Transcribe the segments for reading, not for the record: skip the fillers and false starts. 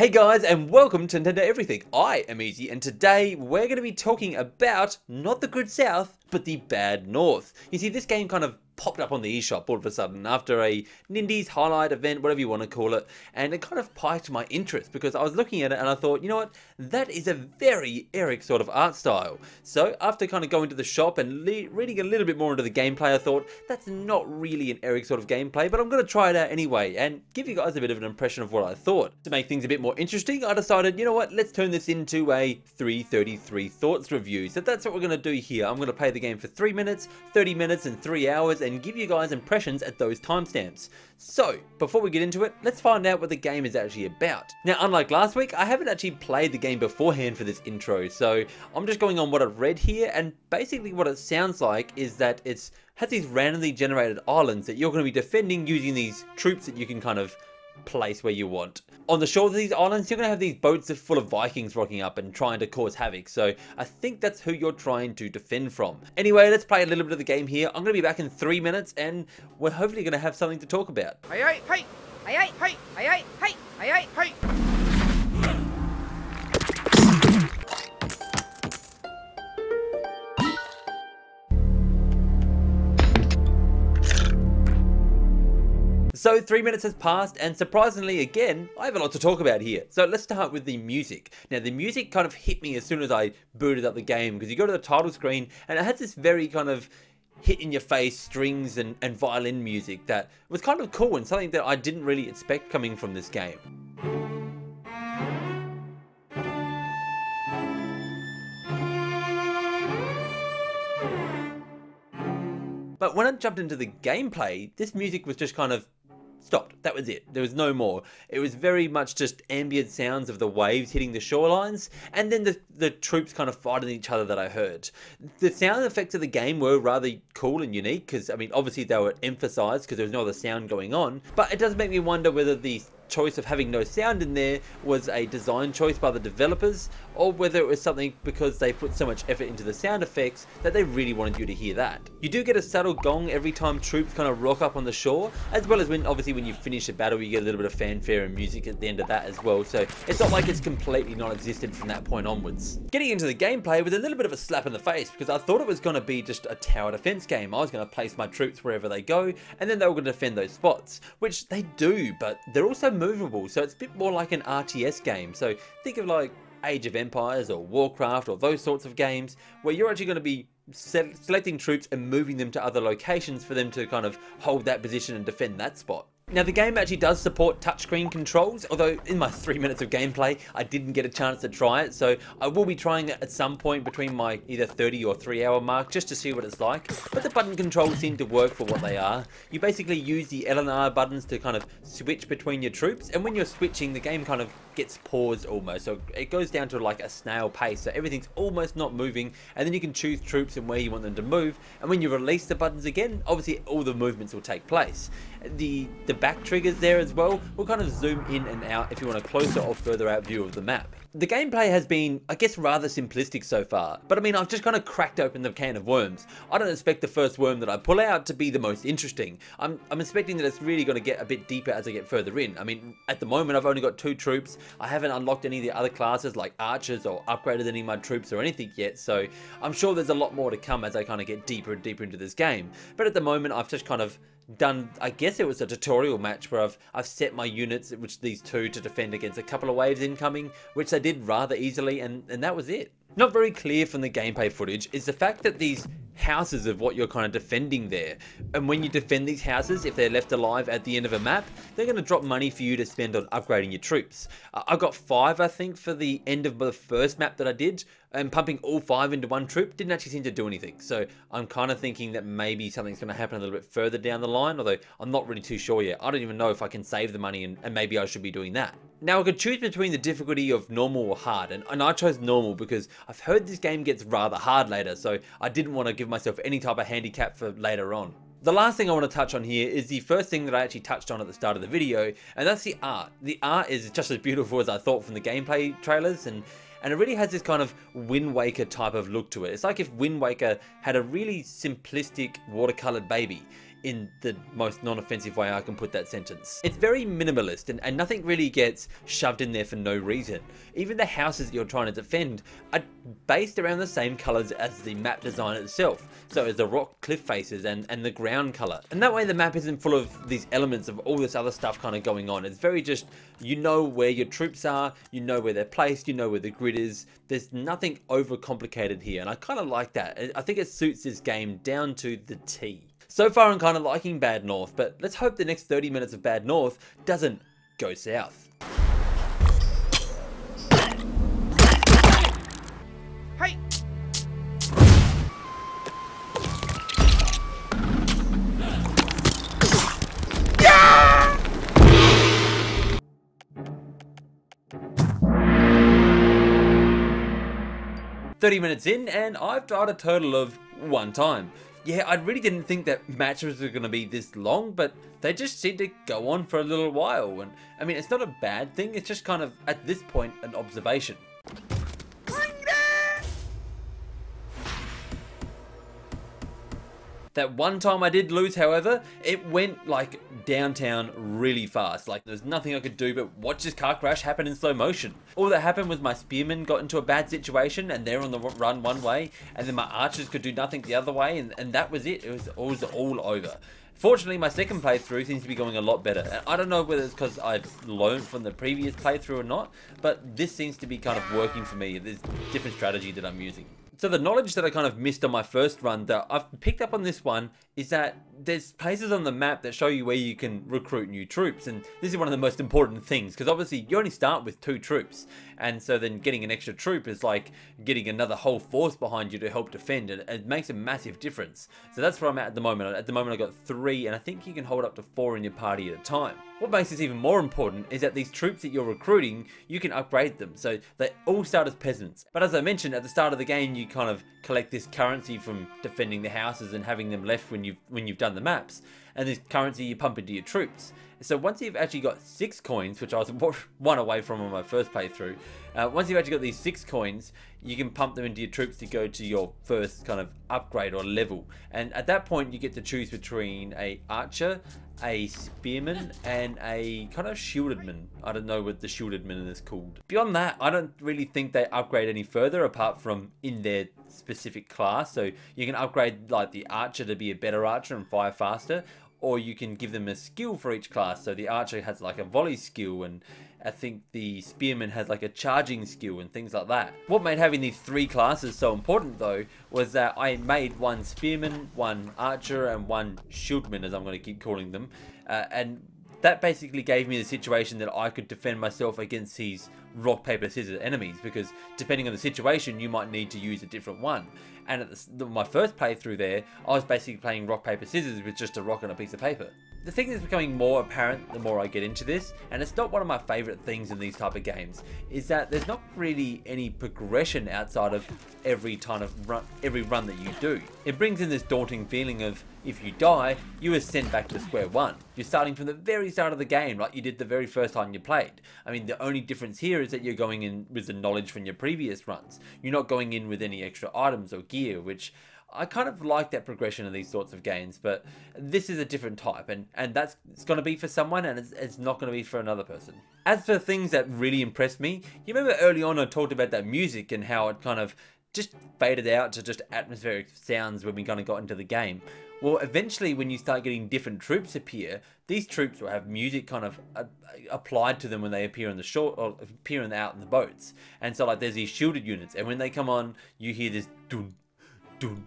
Hey guys, and welcome to Nintendo Everything. I am Easy, and today we're going to be talking about not the good South, but the bad North. You see, this game kind of popped up on the eShop all of a sudden after a Nindies highlight event, whatever you want to call it, and it kind of piqued my interest because I was looking at it and I thought, you know what, that is a very Eric sort of art style. So after kind of going to the shop and reading a little bit more into the gameplay, I thought that's not really an Eric sort of gameplay, but I'm going to try it out anyway and give you guys a bit of an impression of what I thought. To make things a bit more interesting, I decided, you know what, let's turn this into a 333 Thoughts review. So that's what we're going to do here. I'm going to play the game for 3 minutes, 30 minutes and 3 hours and give you guys impressions at those timestamps. So before we get into it, let's find out what the game is actually about. Now, unlike last week, I haven't actually played the game beforehand for this intro, so I'm just going on what I've read here, and basically what it sounds like is that it has these randomly generated islands that you're going to be defending using these troops that you can kind of place where you want. On the shores of these islands, you're going to have these boats full of Vikings rocking up and trying to cause havoc, so I think that's who you're trying to defend from. Anyway, let's play a little bit of the game here. I'm going to be back in 3 minutes and we're hopefully going to have something to talk about. Hey, hey, hey, hey, hey, hey, hey, hey, hey, hey, hey. So 3 minutes has passed, and surprisingly again, I have a lot to talk about here. So let's start with the music. Now the music kind of hit me as soon as I booted up the game, because you go to the title screen and it has this very kind of hit in your face strings and violin music that was kind of cool and something that I didn't really expect coming from this game. But when I jumped into the gameplay, this music was just kind of stopped. That was it. There was no more. It was very much just ambient sounds of the waves hitting the shorelines, and then the troops kind of fighting each other that I heard. The sound effects of the game were rather cool and unique, because, I mean, obviously they were emphasized because there was no other sound going on, but it does make me wonder whether the choice of having no sound in there was a design choice by the developers, or whether it was something because they put so much effort into the sound effects that they really wanted you to hear that. You do get a subtle gong every time troops kind of rock up on the shore, as well as when obviously when you finish a battle you get a little bit of fanfare and music at the end of that as well, so it's not like it's completely non-existent from that point onwards. Getting into the gameplay with a little bit of a slap in the face, because I thought it was going to be just a tower defense game. I was going to place my troops wherever they go and then they were going to defend those spots, which they do, but they're also movable, so it's a bit more like an RTS game. So think of like Age of Empires or Warcraft or those sorts of games where you're actually going to be selecting troops and moving them to other locations for them to kind of hold that position and defend that spot. Now the game actually does support touchscreen controls, although in my 3 minutes of gameplay I didn't get a chance to try it, so I will be trying it at some point between my either 30 or 3 hour mark just to see what it's like. But the button controls seem to work for what they are. You basically use the L and R buttons to kind of switch between your troops, and when you're switching the game kind of gets paused almost, so it goes down to like a snail pace, so everything's almost not moving, and then you can choose troops and where you want them to move, and when you release the buttons again, obviously all the movements will take place. The back triggers there as well will kind of zoom in and out if you want a closer or further out view of the map. The gameplay has been, I guess, rather simplistic so far, but I mean, I've just kind of cracked open the can of worms. I don't expect the first worm that I pull out to be the most interesting. I'm expecting that it's really going to get a bit deeper as I get further in. I mean, at the moment I've only got 2 troops. I haven't unlocked any of the other classes like archers or upgraded any of my troops or anything yet, so I'm sure there's a lot more to come as I kind of get deeper and deeper into this game. But at the moment I've just kind of done, I guess it was a tutorial match where I've set my units, which these 2, to defend against a couple of waves incoming, which they did rather easily, and that was it. Not very clear from the gameplay footage is the fact that these houses of what you're kind of defending there, and when you defend these houses, if they're left alive at the end of a map, they're going to drop money for you to spend on upgrading your troops. I got 5 I think for the end of the first map that I did, and pumping all 5 into one troop didn't actually seem to do anything, so I'm kind of thinking that maybe something's going to happen a little bit further down the line, although I'm not really too sure yet. I don't even know if I can save the money, and maybe I should be doing that. Now I could choose between the difficulty of normal or hard, and I chose normal because I've heard this game gets rather hard later, so I didn't want to give myself any type of handicap for later on. The last thing I want to touch on here is the first thing that I actually touched on at the start of the video, and that's the art. The art is just as beautiful as I thought from the gameplay trailers, and it really has this kind of Wind Waker type of look to it. It's like if Wind Waker had a really simplistic watercolored baby. in the most non-offensive way I can put that sentence. It's very minimalist, and nothing really gets shoved in there for no reason. Even the houses that you're trying to defend are based around the same colours as the map design itself. So as the rock cliff faces and the ground colour. And that way the map isn't full of these elements of all this other stuff kind of going on. It's very just, you know where your troops are, you know where they're placed, you know where the grid is. There's nothing overcomplicated here, and I kind of like that. I think it suits this game down to the T. So far I'm kind of liking Bad North, but let's hope the next 30 minutes of Bad North doesn't go south. Hey! 30 minutes in, and I've died a total of 1 time. Yeah, I really didn't think that matches were going to be this long, but they just seem to go on for a little while. And I mean, it's not a bad thing, it's just kind of, at this point, an observation. That 1 time I did lose, however, it went like downtown really fast. Like there's nothing I could do but watch this car crash happen in slow motion. All that happened was my spearmen got into a bad situation and they're on the run one way, and then my archers could do nothing the other way, and that was it. It was all over. Fortunately, my second playthrough seems to be going a lot better. And I don't know whether it's because I've learned from the previous playthrough or not, but this seems to be kind of working for me. There's different strategy that I'm using. So the knowledge that I kind of missed on my first run that I've picked up on this one is that there's places on the map that show you where you can recruit new troops, and this is one of the most important things because obviously you only start with 2 troops, and so then getting an extra troop is like getting another whole force behind you to help defend, and it makes a massive difference. So that's where I'm at the moment. At the moment I got 3, and I think you can hold up to 4 in your party at a time. What makes this even more important is that these troops that you're recruiting, you can upgrade them. So they all start as peasants. But as I mentioned, at the start of the game, you kind of collect this currency from defending the houses and having them left when you've done the maps. And this currency you pump into your troops. So once you've actually got 6 coins, which I was 1 away from on my first playthrough, once you've actually got these 6 coins, you can pump them into your troops to go to your first kind of upgrade or level. And at that point, you get to choose between a archer, a spearman, and a kind of shielded man. I don't know what the shielded man is called. Beyond that, I don't really think they upgrade any further apart from in their specific class. So you can upgrade like the archer to be a better archer and fire faster, or you can give them a skill for each class. So the archer has like a volley skill, and I think the spearman has like a charging skill and things like that. What made having these 3 classes so important though was that I made 1 spearman, 1 archer, and 1 shieldman, as I'm going to keep calling them, and that basically gave me the situation that I could defend myself against these rock, paper, scissors enemies, because depending on the situation you might need to use a different one. And at my first playthrough there, I was basically playing rock, paper, scissors with just a rock and a piece of paper. The thing that's becoming more apparent the more I get into this, and it's not one of my favourite things in these type of games, is that there's not really any progression outside of every run that you do. It brings in this daunting feeling of, if you die, you are sent back to square one. You're starting from the very start of the game like you did the very first time you played. I mean, the only difference here is that you're going in with the knowledge from your previous runs. You're not going in with any extra items or gear, which I kind of like that progression in these sorts of games, but this is a different type, and it's going to be for someone, and it's not going to be for another person. As for things that really impressed me, you remember early on I talked about that music and how it kind of just faded out to just atmospheric sounds when we kind of got into the game. Well, eventually when you start getting different troops appear, these troops will have music kind of applied to them when they appear on the shore or appear out in the boats. And so like there's these shielded units, and when they come on, you hear this dun dun.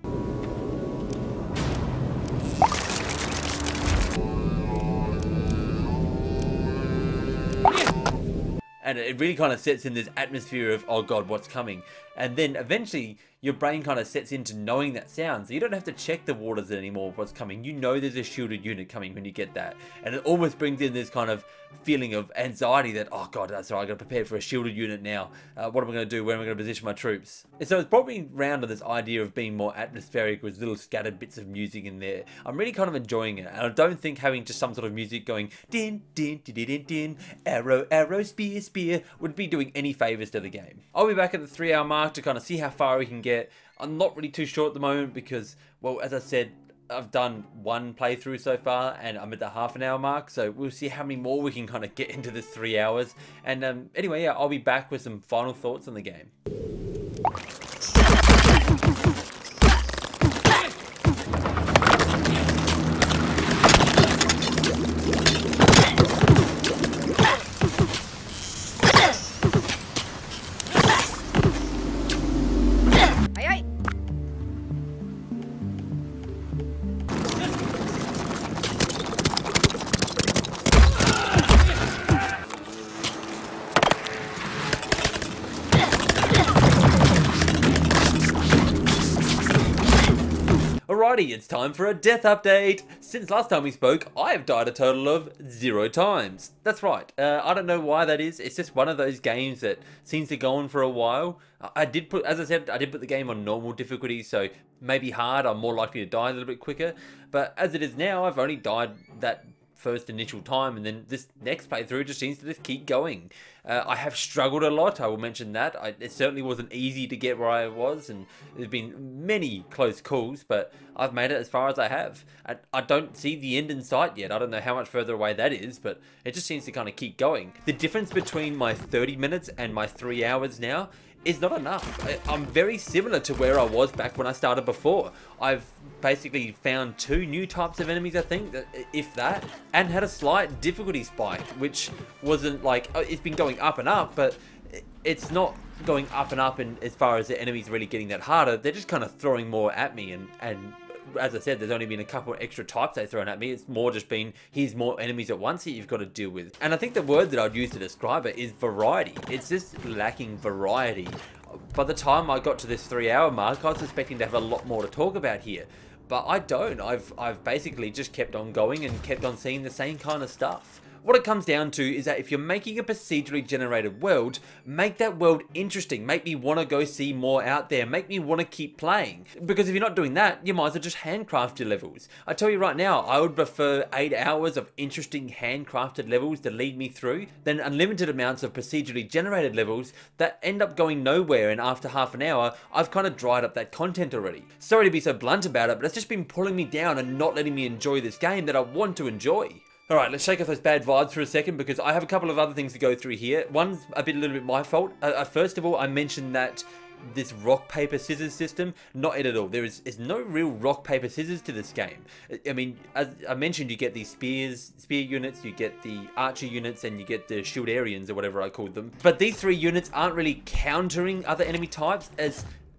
And it really kind of sets in this atmosphere of, oh god, what's coming? And then eventually your brain kind of sets into knowing that sound. So you don't have to check the waters anymore what's coming. You know there's a shielded unit coming when you get that. And it almost brings in this kind of feeling of anxiety that, oh god, that's right, I got to prepare for a shielded unit now. What am I going to do? Where am I going to position my troops? And so it's brought me round to this idea of being more atmospheric with little scattered bits of music in there. I'm really kind of enjoying it. And I don't think having just some sort of music going din, din, din, din, din, din, arrow, arrow, spear, spear would be doing any favors to the game. I'll be back at the 3-hour mark to kind of see how far we can get. I'm not really too sure at the moment because, well, as I said, I've done one playthrough so far, and I'm at the half an hour mark, so we'll see how many more we can kind of get into this 3 hours. And anyway, yeah, I'll be back with some final thoughts on the game. Alrighty, it's time for a death update. Since last time we spoke, I have died a total of 0 times. That's right. I don't know why that is. It's just one of those games that seems to go on for a while. I did put the game on normal difficulty, so maybe hard, I'm more likely to die a little bit quicker. But as it is now, I've only died that first initial time, and then this next playthrough just seems to just keep going. I have struggled a lot, I will mention that. It certainly wasn't easy to get where I was, and there's been many close calls, but I've made it as far as I have. I don't see the end in sight yet. I don't know how much further away that is, but it just seems to kind of keep going. The difference between my 30 minutes and my 3 hours now is not enough. I'm very similar to where I was back when I started before. I've basically found 2 new types of enemies, I think, if that, and had a slight difficulty spike, which wasn't like, it's been going up and up, but it's not going up and up in as far as the enemies really getting that harder. They're just kind of throwing more at me, and as I said, there's only been a couple extra types they've thrown at me. It's more just been, here's more enemies at once that you've got to deal with. And I think the word that I'd use to describe it is variety. It's just lacking variety. By the time I got to this 3 hour mark, I was expecting to have a lot more to talk about here. But I don't. I've basically just kept on going and kept on seeing the same kind of stuff. What it comes down to is that if you're making a procedurally generated world, make that world interesting. Make me want to go see more out there. Make me want to keep playing. Because if you're not doing that, you might as well just handcraft your levels. I tell you right now, I would prefer 8 hours of interesting handcrafted levels to lead me through than unlimited amounts of procedurally generated levels that end up going nowhere, and after half an hour, I've kind of dried up that content already. Sorry to be so blunt about it, but it's just been pulling me down and not letting me enjoy this game that I want to enjoy. Alright, let's shake off those bad vibes for a second, because I have a couple of other things to go through here. One's a little bit my fault. First of all, I mentioned that this rock, paper, scissors system, not it at all. There is no real rock, paper, scissors to this game. I mean, as I mentioned, you get these spear units, you get the archer units, and you get the shield Aryans, or whatever I called them. But these 3 units aren't really countering other enemy types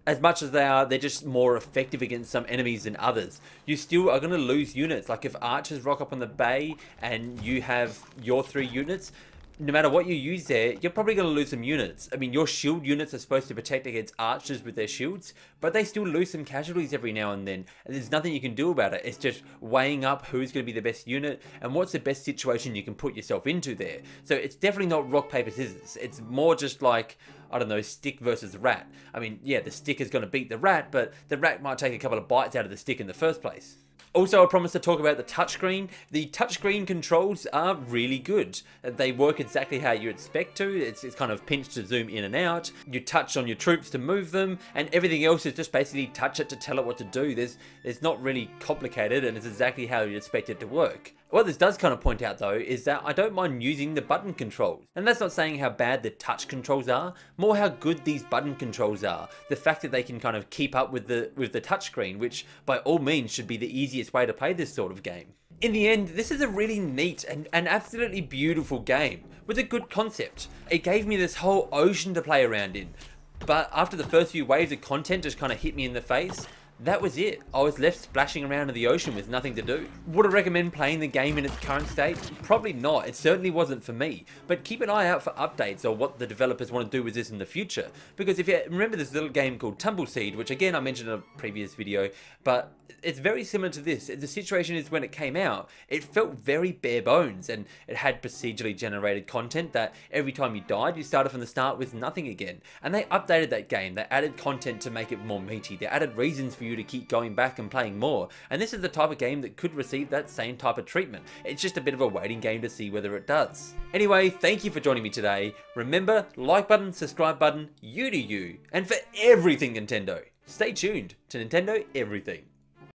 as much as they're just more effective against some enemies than others. You still are going to lose units. Like if archers rock up on the bay and you have your 3 units, no matter what you use there, you're probably going to lose some units. I mean, your shield units are supposed to protect against archers with their shields, but they still lose some casualties every now and then. And there's nothing you can do about it. It's just weighing up who's going to be the best unit and what's the best situation you can put yourself into there. So it's definitely not rock, paper, scissors. It's more just like, I don't know, stick versus rat. I mean, yeah, the stick is going to beat the rat, but the rat might take a couple of bites out of the stick in the first place. Also, I promised to talk about the touchscreen. The touchscreen controls are really good. They work exactly how you expect to. It's kind of pinch to zoom in and out. You touch on your troops to move them, and everything else is just basically touch it to tell it what to do. It's not really complicated, and it's exactly how you expect it to work. What this does kind of point out though is that I don't mind using the button controls. And that's not saying how bad the touch controls are, more how good these button controls are. The fact that they can kind of keep up with the touchscreen, which by all means should be the easiest way to play this sort of game. In the end, this is a really neat and absolutely beautiful game with a good concept. It gave me this whole ocean to play around in. But after the first few waves of content just kind of hit me in the face, that was it. I was left splashing around in the ocean with nothing to do. Would I recommend playing the game in its current state? Probably not. It certainly wasn't for me. But keep an eye out for updates or what the developers want to do with this in the future. Because if you remember this little game called Tumbleseed, which again I mentioned in a previous video, but it's very similar to this. The situation is when it came out, it felt very bare bones, and it had procedurally generated content that every time you died, you started from the start with nothing again. And they updated that game. They added content to make it more meaty. They added reasons for you to keep going back and playing more. And this is the type of game that could receive that same type of treatment. It's just a bit of a waiting game to see whether it does. Anyway, thank you for joining me today. Remember, like button, subscribe button, you do you. And for everything Nintendo, stay tuned to Nintendo Everything.